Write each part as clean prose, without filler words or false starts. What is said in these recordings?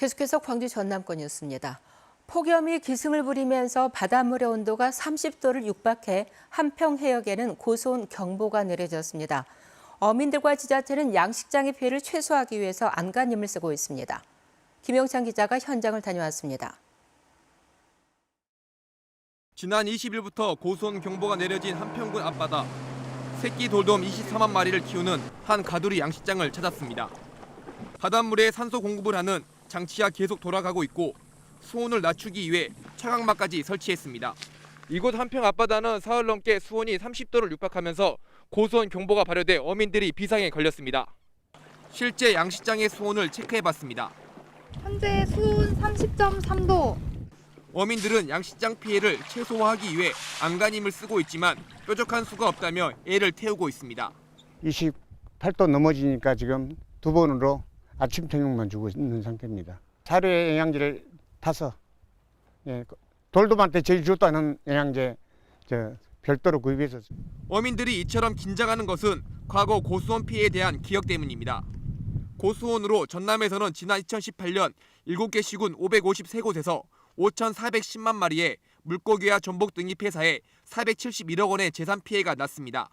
계속해서 광주 전남권 뉴스입니다. 폭염이 기승을 부리면서 바닷물의 온도가 30도를 육박해 한평 해역에는 고수온 경보가 내려졌습니다. 어민들과 지자체는 양식장의 피해를 최소화하기 위해서 안간힘을 쓰고 있습니다. 김영찬 기자가 현장을 다녀왔습니다. 지난 20일부터 고수온 경보가 내려진 한평군 앞바다. 새끼 돌돔 24만 마리를 키우는 한 가두리 양식장을 찾았습니다. 바닷물에 산소 공급을 하는 장치가 계속 돌아가고 있고 수온을 낮추기 위해 차광막까지 설치했습니다. 이곳 한평 앞바다는 사흘 넘게 수온이 30도를 육박하면서 고수온 경보가 발효돼 어민들이 비상에 걸렸습니다. 실제 양식장의 수온을 체크해봤습니다. 현재 수온 30.3도. 어민들은 양식장 피해를 최소화하기 위해 안간힘을 쓰고 있지만 뾰족한 수가 없다며 애를 태우고 있습니다. 28도 넘어지니까 지금 두 번으로 아침 저녁만 주고 있는 상태입니다. 사료에 영양제를 타서 돌돔한테 제일 좋다는 영양제 별도로 구입해서. 어민들이 이처럼 긴장하는 것은 과거 고수온 피해에 대한 기억 때문입니다. 고수온으로 전남에서는 지난 2018년 7개 시군 553곳에서 5,410만 마리의 물고기와 전복 등이 폐사해 471억 원의 재산 피해가 났습니다.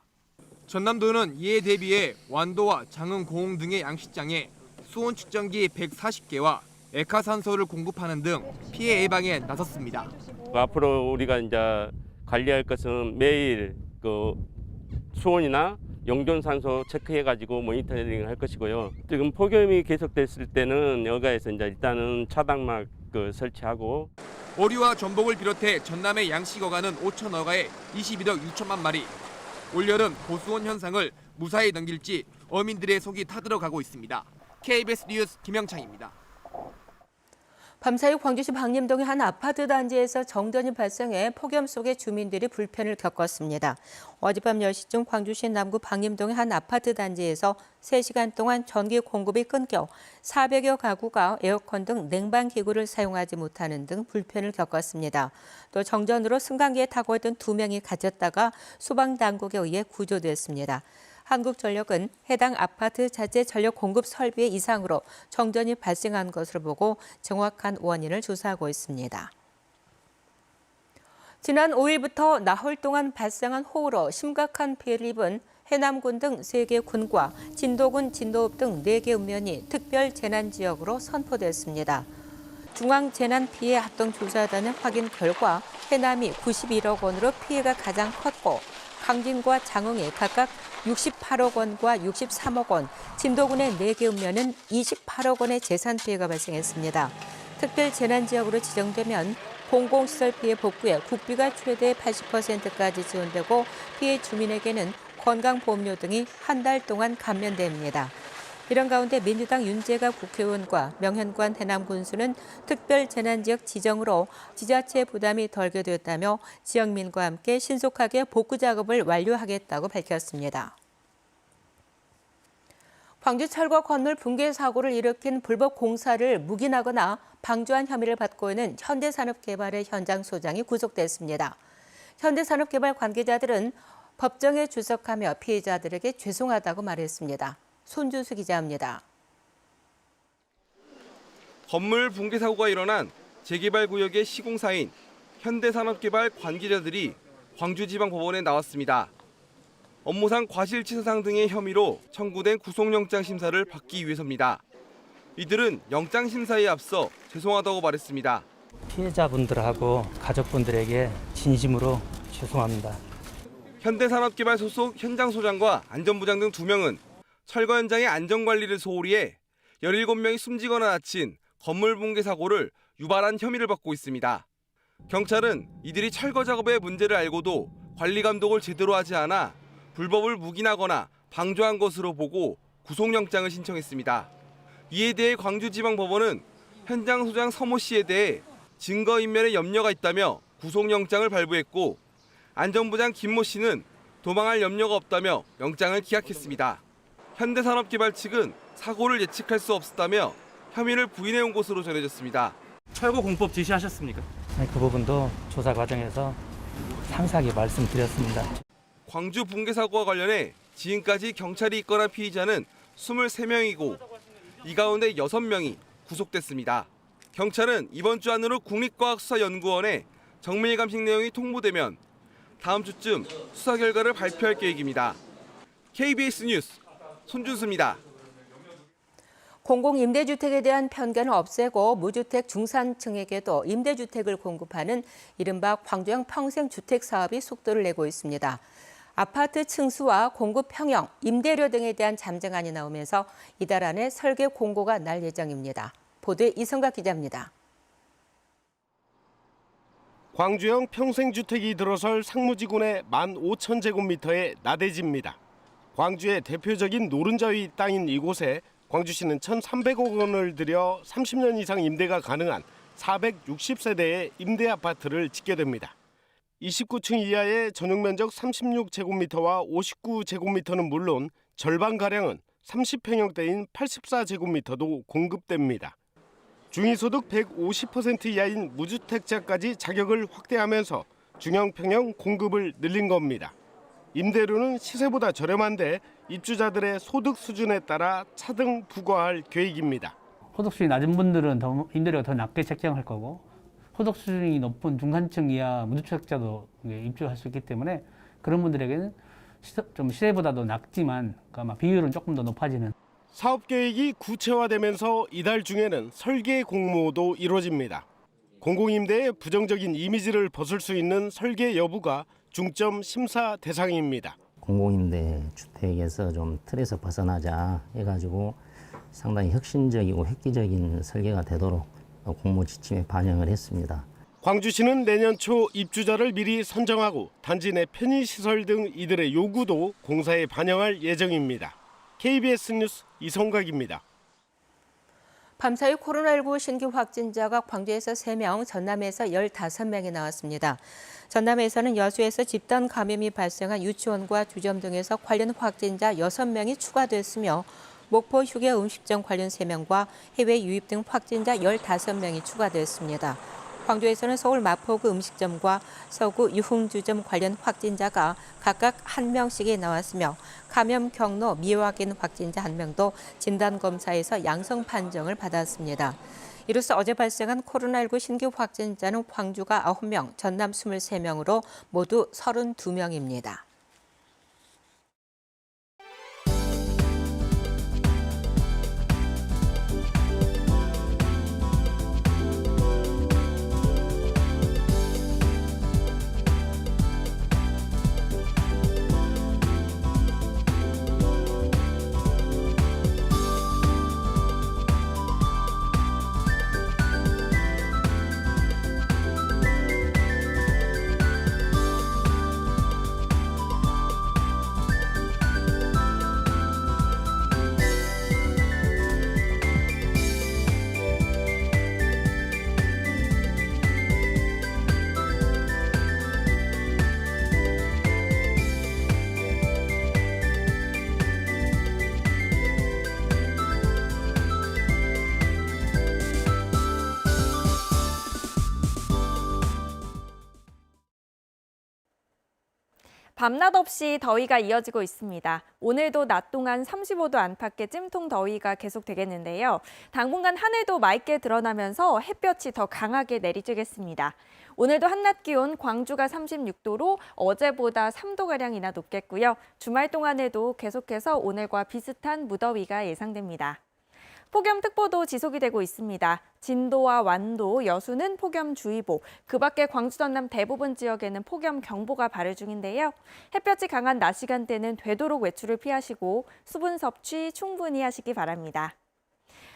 전남도는 이에 대비해 완도와 장흥, 고흥 등의 양식장에 수온 측정기 140개와 액화산소를 공급하는 등 피해 예방에 나섰습니다. 앞으로 우리가 이제 관리할 것은 매일 수온이나 용존산소 체크해가지고 모니터링을 할 것이고요. 지금 폭염이 계속됐을 때는 여가에서 이제 일단은 차단막 설치하고. 오리와 전복을 비롯해 전남의 양식어가는 5,000어가에 21억 6천만 마리. 올여름 고수온 현상을 무사히 넘길지 어민들의 속이 타들어가고 있습니다. KBS 뉴스 김영창입니다. 밤사이 광주시 방림동의 한 아파트 단지에서 정전이 발생해 폭염 속에 주민들이 불편을 겪었습니다. 어젯밤 10시쯤 광주시 남구 방림동의 한 아파트 단지에서 3시간 동안 전기 공급이 끊겨 400여 가구가 에어컨 등 냉방기구를 사용하지 못하는 등 불편을 겪었습니다. 또 정전으로 승강기에 타고 있던 2명이 갇혔다가 소방당국에 의해 구조됐습니다. 한국전력은 해당 아파트 자체 전력 공급 설비의 이상으로 정전이 발생한 것으로 보고 정확한 원인을 조사하고 있습니다. 지난 5일부터 나흘 동안 발생한 호우로 심각한 피해를 입은 해남군 등 3개 군과 진도군, 진도읍 등 4개 읍면이 특별재난지역으로 선포됐습니다. 중앙재난피해합동조사단의 확인 결과 해남이 91억 원으로 피해가 가장 컸고 강진과 장흥이 각각 68억 원과 63억 원, 진도군의 4개 읍면은 28억 원의 재산 피해가 발생했습니다. 특별재난지역으로 지정되면 공공시설 피해 복구에 국비가 최대 80%까지 지원되고 피해 주민에게는 건강보험료 등이 한 달 동안 감면됩니다. 이런 가운데 민주당 윤재갑 국회의원과 명현관 해남군수는 특별재난지역 지정으로 지자체 부담이 덜게 됐다며 지역민과 함께 신속하게 복구 작업을 완료하겠다고 밝혔습니다. 광주 철거 건물 붕괴 사고를 일으킨 불법 공사를 묵인하거나 방조한 혐의를 받고 있는 현대산업개발의 현장 소장이 구속됐습니다. 현대산업개발 관계자들은 법정에 출석하며 피해자들에게 죄송하다고 말했습니다. 손준수 기자입니다. 건물 붕괴 사고가 일어난 재개발구역의 시공사인 현대산업개발 관계자들이 광주지방법원에 나왔습니다. 업무상 과실치사상 등의 혐의로 청구된 구속영장 심사를 받기 위해서입니다. 이들은 영장 심사에 앞서 죄송하다고 말했습니다. 피해자분들하고 가족분들에게 진심으로 죄송합니다. 현대산업개발 소속 현장소장과 안전부장 등 2명은 철거 현장의 안전관리를 소홀히 해 17명이 숨지거나 다친 건물 붕괴 사고를 유발한 혐의를 받고 있습니다. 경찰은 이들이 철거 작업의 문제를 알고도 관리 감독을 제대로 하지 않아 불법을 묵인하거나 방조한 것으로 보고 구속영장을 신청했습니다. 이에 대해 광주지방법원은 현장 소장 서모 씨에 대해 증거인멸에 염려가 있다며 구속영장을 발부했고 안전부장 김모 씨는 도망할 염려가 없다며 영장을 기각했습니다. 현대산업개발 측은 사고를 예측할 수 없었다며 혐의를 부인해온 것으로 전해졌습니다. 철거 공법 지시하셨습니까? 그 부분도 조사 과정에서 상세하게 말씀드렸습니다. 광주 붕괴 사고와 관련해 지금까지 경찰이 입건한 피의자는 23명이고 이 가운데 6명이 구속됐습니다. 경찰은 이번 주 안으로 국립과학수사연구원에 정밀 감식 내용이 통보되면 다음 주쯤 수사 결과를 발표할 계획입니다. KBS 뉴스 손준수입니다. 공공임대주택에 대한 편견을 없애고 무주택 중산층에게도 임대주택을 공급하는 이른바 광주형 평생주택 사업이 속도를 내고 있습니다. 아파트 층수와 공급 평형, 임대료 등에 대한 잠정안이 나오면서 이달 안에 설계 공고가 날 예정입니다. 보도에 이성각 기자입니다. 광주형 평생주택이 들어설 상무지군의 15,000제곱미터의 나대지입니다. 광주의 대표적인 노른자위 땅인 이곳에 광주시는 1,300억 원을 들여 30년 이상 임대가 가능한 460세대의 임대 아파트를 짓게 됩니다. 29층 이하의 전용 면적 36제곱미터와 59제곱미터는 물론 절반가량은 30평형대인 84제곱미터도 공급됩니다. 중위소득 150% 이하인 무주택자까지 자격을 확대하면서 중형평형 공급을 늘린 겁니다. 임대료는 시세보다 저렴한데 입주자들의 소득 수준에 따라 차등 부과할 계획입니다. 소득 수준이 낮은 분들은 임대료가 더 낮게 책정할 거고 소득 수준이 높은 중산층 이하 무주택자도 입주할 수 있기 때문에 그런 분들에게는 좀 시세보다도 낮지만 아마 비율은 조금 더 높아지는. 사업 계획이 구체화되면서 이달 중에는 설계 공모도 이루어집니다. 공공임대의 부정적인 이미지를 벗을 수 있는 설계 여부가 중점 심사 대상입니다. 공공임대 주택에서 좀 틀에서 벗어나자 해가지고 상당히 혁신적이고 획기적인 설계가 되도록 공모 지침에 반영을 했습니다. 광주시는 내년 초 입주자를 미리 선정하고 단지 내 편의시설 등 이들의 요구도 공사에 반영할 예정입니다. KBS 뉴스 이성각입니다. 밤사이 코로나19 신규 확진자가 광주에서 3명, 전남에서 15명이 나왔습니다. 전남에서는 여수에서 집단 감염이 발생한 유치원과 주점 등에서 관련 확진자 6명이 추가됐으며 목포 휴게 음식점 관련 3명과 해외 유입 등 확진자 15명이 추가됐습니다. 광주에서는 서울 마포구 음식점과 서구 유흥주점 관련 확진자가 각각 1명씩이 나왔으며 감염 경로 미확인 확진자 1명도 진단검사에서 양성 판정을 받았습니다. 이로써 어제 발생한 코로나19 신규 확진자는 광주가 9명, 전남 23명으로 모두 32명입니다. 밤낮 없이 더위가 이어지고 있습니다. 오늘도 낮 동안 35도 안팎의 찜통 더위가 계속되겠는데요. 당분간 하늘도 맑게 드러나면서 햇볕이 더 강하게 내리쬐겠습니다. 오늘도 한낮 기온 광주가 36도로 어제보다 3도가량이나 높겠고요. 주말 동안에도 계속해서 오늘과 비슷한 무더위가 예상됩니다. 폭염특보도 지속이 되고 있습니다. 진도와 완도, 여수는 폭염주의보, 그 밖에 광주 전남 대부분 지역에는 폭염경보가 발효 중인데요. 햇볕이 강한 낮 시간대는 되도록 외출을 피하시고 수분 섭취 충분히 하시기 바랍니다.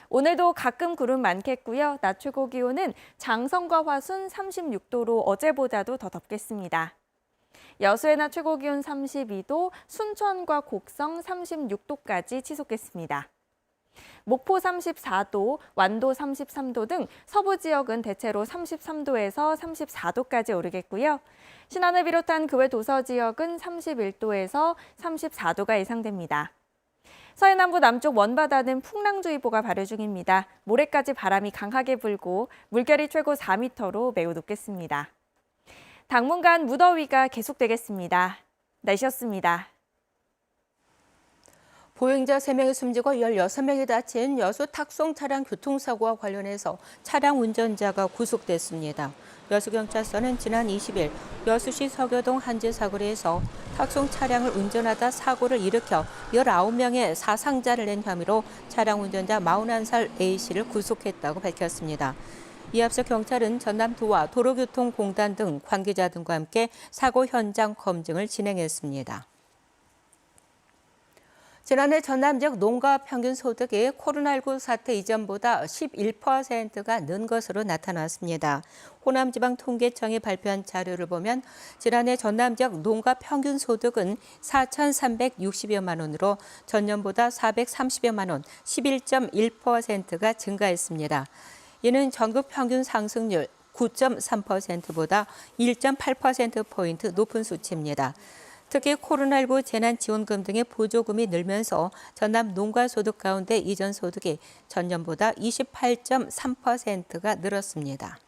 오늘도 가끔 구름 많겠고요. 낮 최고 기온은 장성과 화순 36도로 어제보다도 더 덥겠습니다. 여수의 낮 최고 기온 32도, 순천과 곡성 36도까지 치솟겠습니다. 목포 34도, 완도 33도 등 서부 지역은 대체로 33도에서 34도까지 오르겠고요. 신안을 비롯한 그 외 도서 지역은 31도에서 34도가 예상됩니다. 서해남부 남쪽 먼바다는 풍랑주의보가 발효 중입니다. 모레까지 바람이 강하게 불고 물결이 최고 4m로 매우 높겠습니다. 당분간 무더위가 계속되겠습니다. 날씨였습니다. 보행자 3명이 숨지고 16명이 다친 여수 탁송 차량 교통사고와 관련해서 차량 운전자가 구속됐습니다. 여수경찰서는 지난 20일 여수시 서교동 한지사거리에서 탁송 차량을 운전하다 사고를 일으켜 19명의 사상자를 낸 혐의로 차량 운전자 41살 A씨를 구속했다고 밝혔습니다. 이에 앞서 경찰은 전남도와 도로교통공단 등 관계자 등과 함께 사고 현장 검증을 진행했습니다. 지난해 전남 지역 농가 평균 소득이 코로나19 사태 이전보다 11%가 는 것으로 나타났습니다. 호남지방통계청이 발표한 자료를 보면 지난해 전남 지역 농가 평균 소득은 4,360여만 원으로 전년보다 430여만 원, 11.1%가 증가했습니다. 이는 전국 평균 상승률 9.3%보다 1.8%포인트 높은 수치입니다. 특히 코로나19 재난지원금 등의 보조금이 늘면서 전남 농가 소득 가운데 이전 소득이 전년보다 28.3%가 늘었습니다.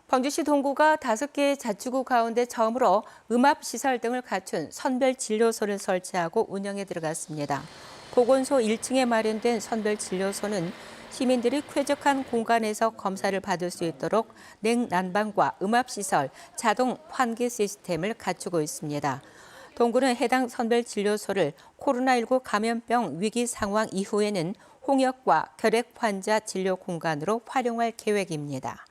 광주시 동구가 5개의 자치구 가운데 처음으로 음압시설 등을 갖춘 선별진료소를 설치하고 운영에 들어갔습니다. 보건소 1층에 마련된 선별진료소는 시민들이 쾌적한 공간에서 검사를 받을 수 있도록 냉난방과 음압시설, 자동 환기 시스템을 갖추고 있습니다. 동구는 해당 선별진료소를 코로나19 감염병 위기 상황 이후에는 홍역과 결핵 환자 진료 공간으로 활용할 계획입니다.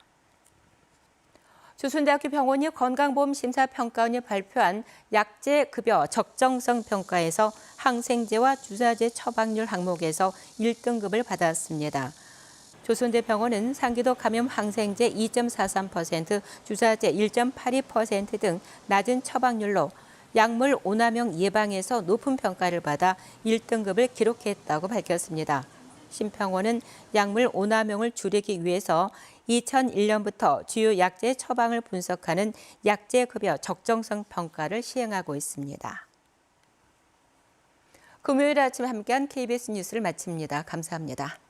조선대학교 병원이 건강보험심사평가원이 발표한 약제급여 적정성 평가에서 항생제와 주사제 처방률 항목에서 1등급을 받았습니다. 조선대병원은 상기도 감염 항생제 2.43%, 주사제 1.82% 등 낮은 처방률로 약물 오남용 예방에서 높은 평가를 받아 1등급을 기록했다고 밝혔습니다. 심평원은 약물 오남용을 줄이기 위해서 2001년부터 주요 약제 처방을 분석하는 약제급여 적정성 평가를 시행하고 있습니다. 금요일 아침 함께한 KBS 뉴스를 마칩니다. 감사합니다.